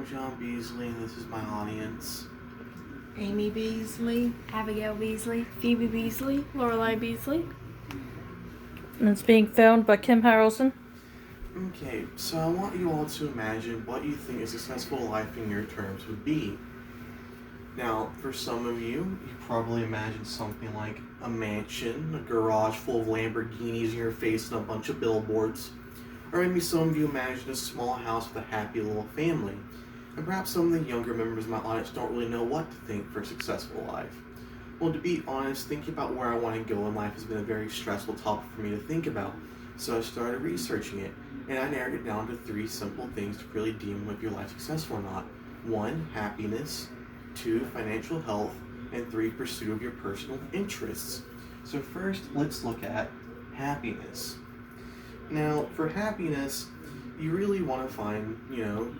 John Beasley, and this is my audience. Amy Beasley, Abigail Beasley, Phoebe Beasley, Lorelai Beasley. And it's being filmed by Kim Harrelson. Okay, so I want you all to imagine what you think a successful life in your terms would be. Now, for some of you probably imagine something like a mansion, a garage full of Lamborghinis in your face, and a bunch of billboards. Or maybe some of you imagine a small house with a happy little family. And perhaps some of the younger members of my audience don't really know what to think for a successful life. Well, to be honest, thinking about where I want to go in life has been a very stressful topic for me to think about. So I started researching it, and I narrowed it down to 3 simple things to really deem if your life successful or not. 1, happiness. 2, financial health. And 3, pursuit of your personal interests. So first, let's look at happiness. Now, for happiness, you really want to find,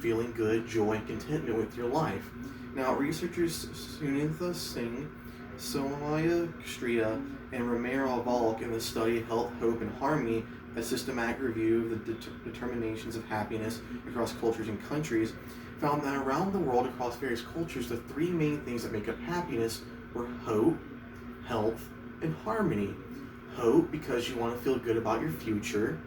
feeling good, joy, and contentment with your life. Now, researchers Sunitha Singh, Somaya Strita, and Romero Valk in the study Health, Hope, and Harmony, a systematic review of the determinations of happiness across cultures and countries, found that around the world across various cultures, the 3 main things that make up happiness were hope, health, and harmony. Hope, because you want to feel good about your future.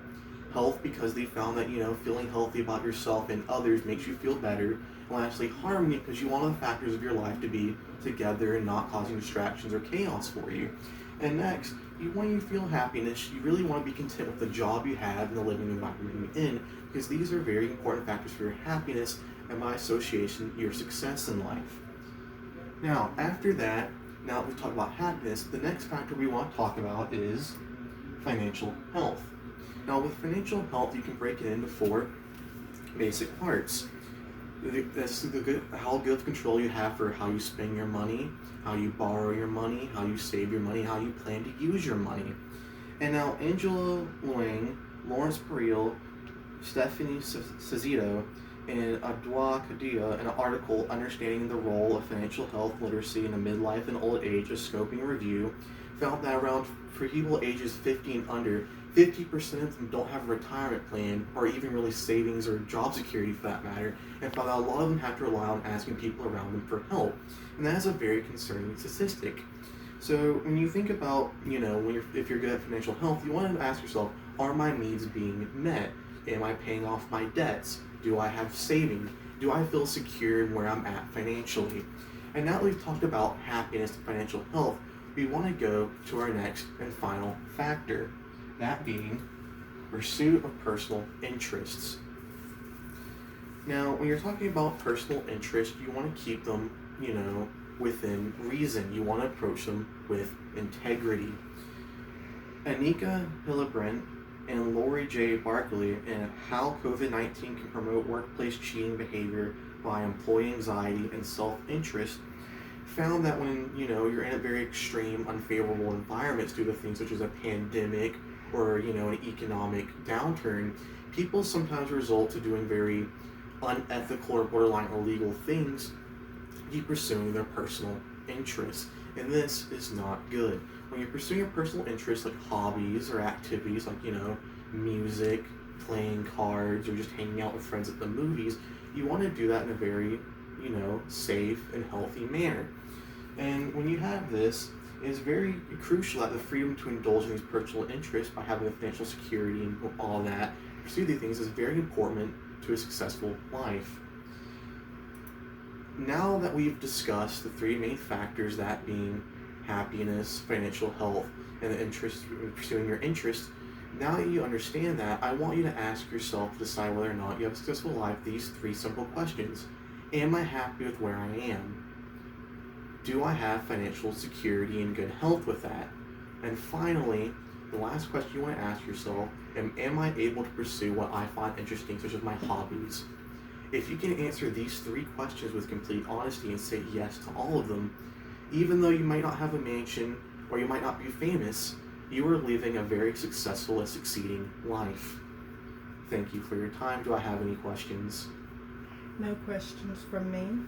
Health, because they found that, feeling healthy about yourself and others makes you feel better. And lastly, harmony, because you want the factors of your life to be together and not causing distractions or chaos for you. And next, when you feel happiness, you really want to be content with the job you have and the living environment you're in, because these are very important factors for your happiness and by association, your success in life. Now, after that, now that we've talked about happiness, the next factor we want to talk about is financial health. Now, with financial health, you can break it into 4 basic parts. That's how good of control you have for how you spend your money, how you borrow your money, how you save your money, how you plan to use your money. And now, Angela Luang, Lawrence Peril, Stephanie Cezito, and Adwa Kadia, in an article Understanding the Role of Financial Health Literacy in the Midlife and Old Age, a scoping review, found that for people ages 50 and under, 50% of them don't have a retirement plan or even really savings or job security for that matter, and found that a lot of them have to rely on asking people around them for help. And that is a very concerning statistic. So when you think about, if you're good at financial health, you want to ask yourself, are my needs being met? Am I paying off my debts? Do I have savings? Do I feel secure in where I'm at financially? And now that we've talked about happiness and financial health, we want to go to our next and final factor, that being pursuit of personal interests. Now, when you're talking about personal interests, you want to keep them, within reason. You want to approach them with integrity. Anika Hillebrand and Lori J. Barkley in How COVID-19 Can Promote Workplace Cheating Behavior by Employee Anxiety and Self-Interest found that when, you're in a very extreme, unfavorable environments due to things such as a pandemic or, an economic downturn, people sometimes result to doing very unethical or borderline illegal things, keep pursuing their personal interests. And this is not good. When you're pursuing your personal interests like hobbies or activities like, music, playing cards, or just hanging out with friends at the movies, you want to do that in a very, safe and healthy manner. And when you have this, it is very crucial that the freedom to indulge in these personal interests by having the financial security and all that, pursue these things is very important to a successful life. Now that we've discussed the 3 main factors, that being happiness, financial health, and the interest, pursuing your interests, now that you understand that, I want you to ask yourself to decide whether or not you have a successful life these 3 simple questions. Am I happy with where I am? Do I have financial security and good health with that? And finally, the last question you want to ask yourself, am I able to pursue what I find interesting, such as my hobbies? If you can answer these 3 questions with complete honesty and say yes to all of them, even though you might not have a mansion or you might not be famous, you are living a very successful and succeeding life. Thank you for your time. Do I have any questions? No questions from me.